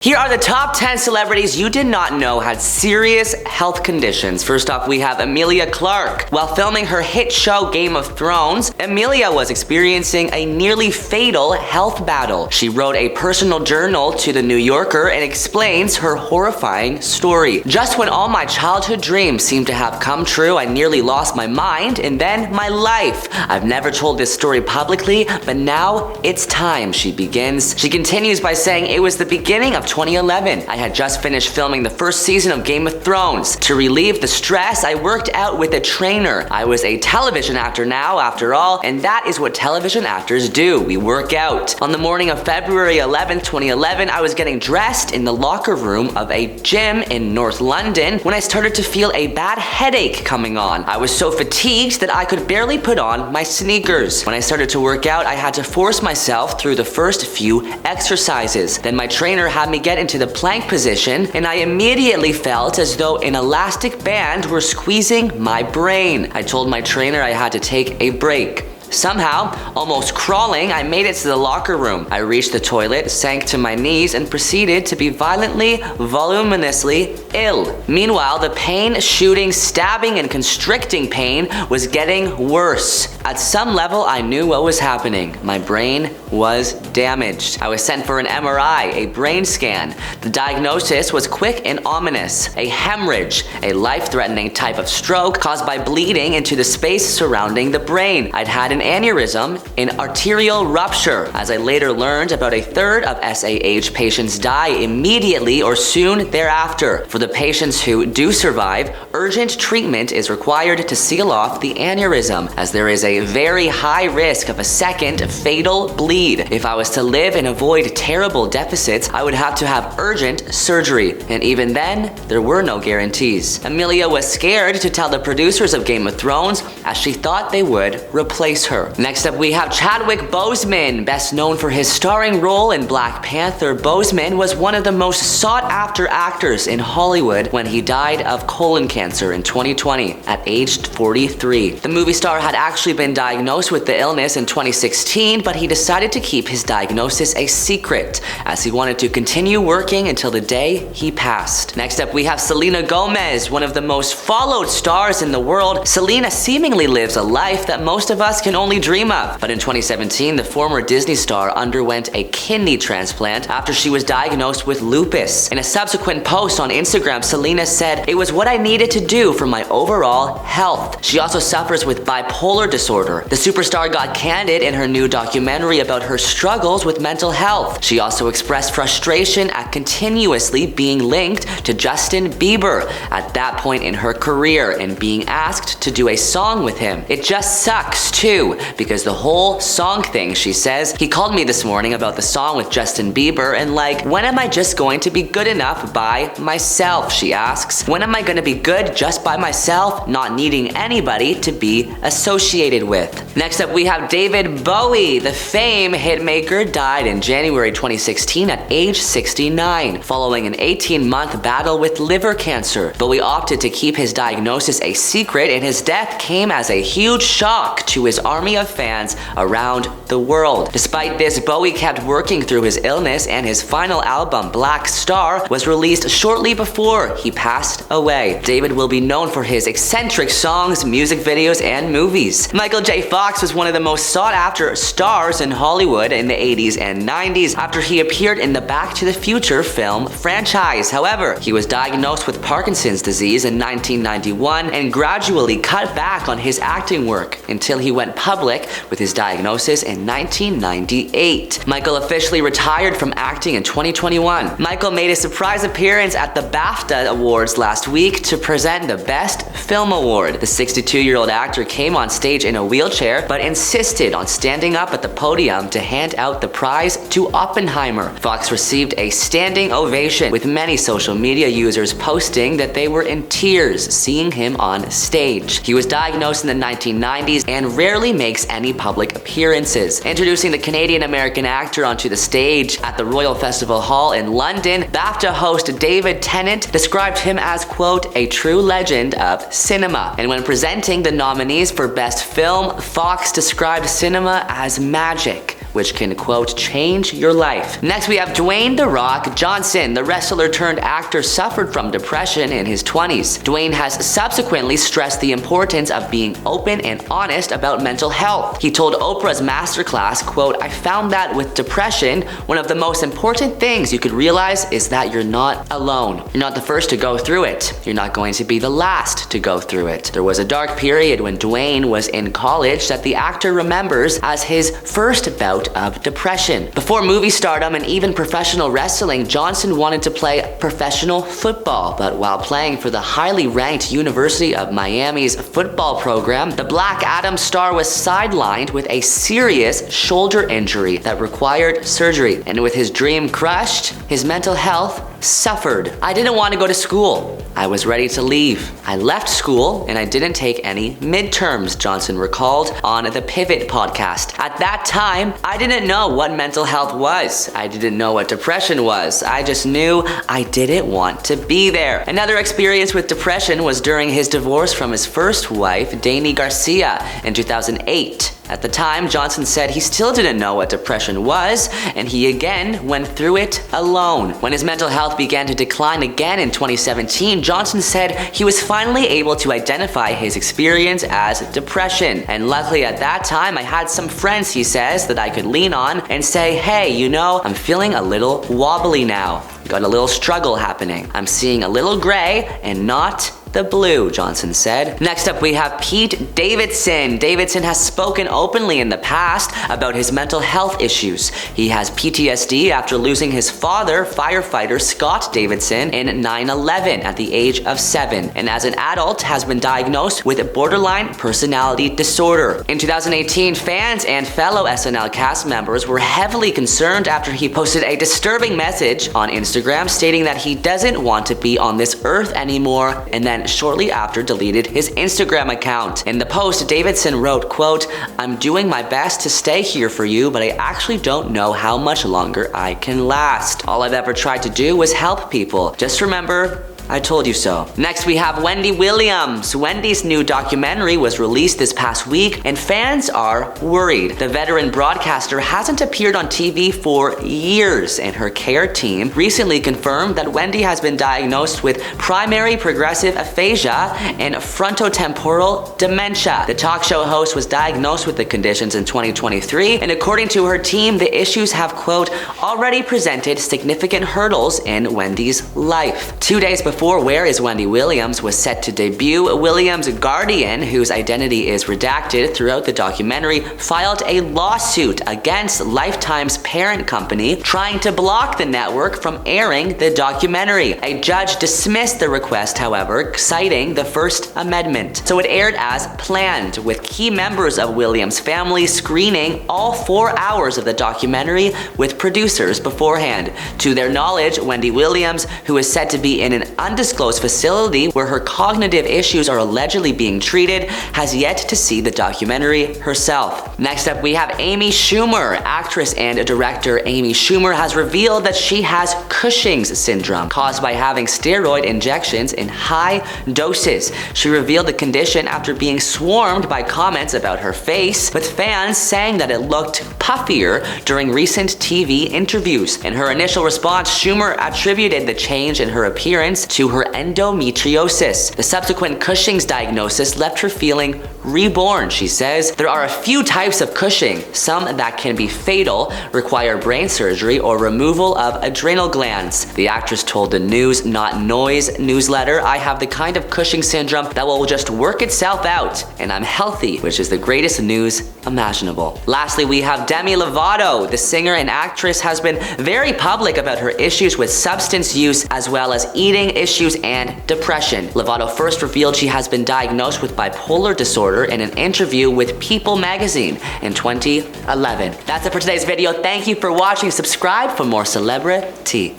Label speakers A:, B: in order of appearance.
A: Here are the top 10 celebrities you did not know had serious health conditions. First off, we have Emilia Clarke. While filming her hit show Game of Thrones, Emilia was experiencing a nearly fatal health battle. She wrote a personal journal to The New Yorker and explains her horrifying story. Just when all my childhood dreams seemed to have come true, I nearly lost my mind and then my life. I've never told this story publicly, but now it's time, she begins. She continues by saying it was the beginning of 2011. I had just finished filming the first season of Game of Thrones. To relieve the stress, I worked out with a trainer. I was a television actor now, after all, and that is what television actors do. We work out. On the morning of February 11th, 2011, I was getting dressed in the locker room of a gym in North London when I started to feel a bad headache coming on. I was so fatigued that I could barely put on my sneakers. When I started to work out, I had to force myself through the first few exercises. Then my trainer had me get into the plank position, and I immediately felt as though an elastic band were squeezing my brain. I told my trainer I had to take a break. Somehow, almost crawling, I made it to the locker room. I reached the toilet, sank to my knees, and proceeded to be voluminously ill. Meanwhile, the pain, shooting, stabbing, and constricting pain was getting worse. At some level, I knew what was happening. My brain was damaged. I was sent for an MRI, a brain scan. The diagnosis was quick and ominous. A hemorrhage, a life-threatening type of stroke caused by bleeding into the space surrounding the brain. I'd had an aneurysm, an arterial rupture. As I later learned, about a third of SAH patients die immediately or soon thereafter. For the patients who do survive, urgent treatment is required to seal off the aneurysm, as there is a very high risk of a second fatal bleed. If I was to live and avoid terrible deficits, I would have to have urgent surgery, and even then, there were no guarantees. Emilia was scared to tell the producers of Game of Thrones, as she thought they would replace her. Next up, we have Chadwick Boseman. Best known for his starring role in Black Panther, Boseman was one of the most sought-after actors in Hollywood when he died of colon cancer in 2020 at age 43. The movie star had actually been diagnosed with the illness in 2016, but he decided to keep his diagnosis a secret, as he wanted to continue working until the day he passed. Next up, we have Selena Gomez, one of the most followed stars in the world. Selena seemingly lives a life that most of us can only dream of. But in 2017, the former Disney star underwent a kidney transplant after she was diagnosed with lupus. In a subsequent post on Instagram, Selena said, "It was what I needed to do for my overall health." She also suffers with bipolar disorder. The superstar got candid in her new documentary about her struggles with mental health. She also expressed frustration at continuously being linked to Justin Bieber at that point in her career and being asked to do a song with him. It just sucks too, because the whole song thing, she says, he called me this morning about the song with Justin Bieber and like, when am I just going to be good enough by myself, she asks. When am I going to be good just by myself, not needing anybody to be associated with? Next up, we have David Bowie. The Fame hitmaker died in January 2016 at age 69, following an 18-month battle with liver cancer. Bowie opted to keep his diagnosis a secret, and his death came as a huge shock to his army of fans around the world. Despite this, Bowie kept working through his illness, and his final album, Black Star, was released shortly before he passed away. David will be known for his eccentric songs, music videos, and movies. Michael J. Fox was one of the most sought-after stars in Hollywood in the 80s and 90s after he appeared in the Back to the Future film franchise. However, he was diagnosed with Parkinson's disease in 1991 and gradually cut back on his acting work until he went public with his diagnosis in 1998. Michael officially retired from acting in 2021. Michael made a surprise appearance at the BAFTA Awards last week to present the Best Film Award. The 62-year-old actor came on stage in a wheelchair but insisted on standing up at the podium to hand out the prize to Oppenheimer. Fox received a standing ovation, with many social media users posting that they were in tears seeing him on stage. He was diagnosed in the 1990s and rarely makes any public appearances. Introducing the Canadian-American actor onto the stage at the Royal Festival Hall in London, BAFTA host David Tennant described him as, quote, a true legend of cinema. And when presenting the nominees for Best Film, Fox described cinema as magic. which can, quote, change your life. Next, we have Dwayne "The Rock" Johnson. The wrestler turned actor suffered from depression in his 20s. Dwayne has subsequently stressed the importance of being open and honest about mental health. He told Oprah's Masterclass, quote, "I found that with depression, one of the most important things you could realize is that you're not alone. You're not the first to go through it. You're not going to be the last to go through it." There was a dark period when Dwayne was in college that the actor remembers as his first bout of depression. Before movie stardom and even professional wrestling, Johnson wanted to play professional football, but while playing for the highly ranked University of Miami's football program, the Black Adam star was sidelined with a serious shoulder injury that required surgery. And with his dream crushed, his mental health suffered. "I didn't want to go to school. I was ready to leave. I left school and I didn't take any midterms," Johnson recalled on the Pivot podcast. "At that time, I didn't know what mental health was. I didn't know what depression was. I just knew I didn't want to be there." Another experience with depression was during his divorce from his first wife, Dani Garcia, in 2008. At the time, Johnson said he still didn't know what depression was, and he again went through it alone. When his mental health began to decline again in 2017, Johnson said he was finally able to identify his experience as depression. "And luckily at that time, I had some friends," he says, "that I could lean on and say, hey, you know, I'm feeling a little wobbly now. Got a little struggle happening. I'm seeing a little gray and not the blue," Johnson said. Next up, we have Pete Davidson. Davidson has spoken openly in the past about his mental health issues. He has PTSD after losing his father, firefighter Scott Davidson, in 9/11 at the age of 7, and as an adult has been diagnosed with borderline personality disorder. In 2018, fans and fellow SNL cast members were heavily concerned after he posted a disturbing message on Instagram stating that he doesn't want to be on this earth anymore, and then shortly after deleted his Instagram account. In the post, Davidson wrote, quote, "I'm doing my best to stay here for you, but I actually don't know how much longer I can last. All I've ever tried to do was help people. Just remember, I told you so." Next, we have Wendy Williams. Wendy's new documentary was released this past week, and fans are worried. The veteran broadcaster hasn't appeared on TV for years, and her care team recently confirmed that Wendy has been diagnosed with primary progressive aphasia and frontotemporal dementia. The talk show host was diagnosed with the conditions in 2023, and according to her team, the issues have, quote, already presented significant hurdles in Wendy's life. 2 days before Where is Wendy Williams was set to debut, Williams' guardian, whose identity is redacted throughout the documentary, filed a lawsuit against Lifetime's parent company, trying to block the network from airing the documentary. A judge dismissed the request, however, citing the First Amendment. So it aired as planned, with key members of Williams' family screening all 4 hours of the documentary with producers beforehand. To their knowledge, Wendy Williams, who is said to be in an undisclosed facility where her cognitive issues are allegedly being treated, has yet to see the documentary herself. Next up, we have Amy Schumer. Actress and director Amy Schumer has revealed that she has Cushing's syndrome, caused by having steroid injections in high doses. She revealed the condition after being swarmed by comments about her face, with fans saying that it looked puffier during recent TV interviews. In her initial response, Schumer attributed the change in her appearance to her endometriosis. The subsequent Cushing's diagnosis left her feeling reborn, she says. There are a few types of Cushing, some that can be fatal, require brain surgery or removal of adrenal glands. The actress told the News Not Noise newsletter, "I have the kind of Cushing syndrome that will just work itself out, and I'm healthy, which is the greatest news imaginable." Lastly, we have Demi Lovato. The singer and actress has been very public about her issues with substance use as well as eating issues and depression. Lovato first revealed she has been diagnosed with bipolar disorder in an interview with People magazine in 2011. That's it for today's video. Thank you for watching. Subscribe for more celebrity.